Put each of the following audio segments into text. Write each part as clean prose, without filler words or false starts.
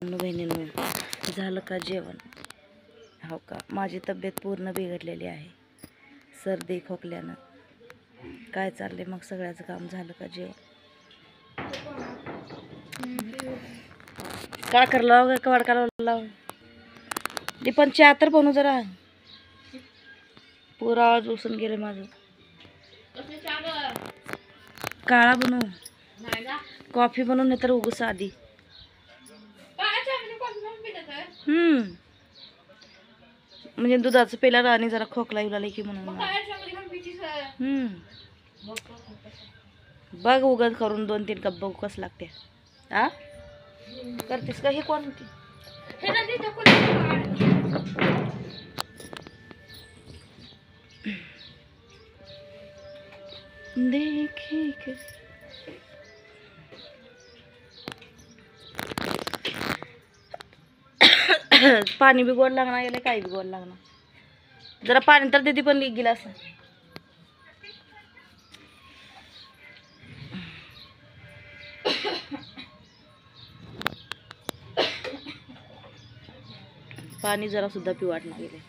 बहिणींनो, झालं का जेवण? हो का? माझी तब्येत पूर्ण बिघडलेली आहे सर्दी खोकल्यानं. काय चाललंय मग? सगळ्याचं काम झालं का जेवण? काय करला का वाडकाला लाव दीपन चहा तर बनू जरा. पुरा आवाज उसून गेले माझं. काळा बनव, कॉफी बनवून, नाही तर उगू साधी. म्हणजे दुधाचं पेला आणि जरा खोकला येऊ लागला की म्हणून. बघ उगत करून 2-3 कप बघू कसं लागते. आ करतेस का? हे कोण होती? देखी पाणी बी गोड लागणार गेलं, काही बी गोड लागणार. जरा पाणी तर देते पण गिलास. पाणी जरा सुद्धा पिऊ वाटणार गेले.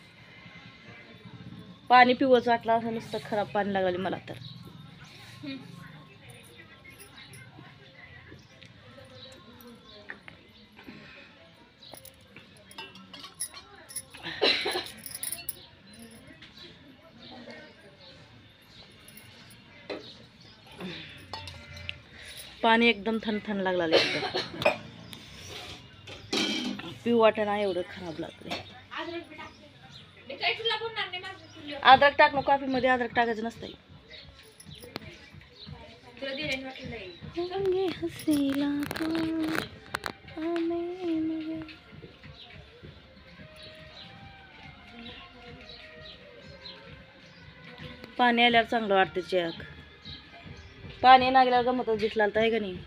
पाणी पिवच वाटलं असं, नुसतं खराब पाणी लागले मला तर. पाणी एकदम थंड लागलं एकदम. पिऊ वाटणं एवढं खराब लागले. अद्रक टाक ना कॉफी मध्ये. अद्रक टाकायचं नसतं. पाणी आल्यावर चांगलं वाटतं चेक. पाणी लागल्यावर गमतच दिसला आहे का नाही?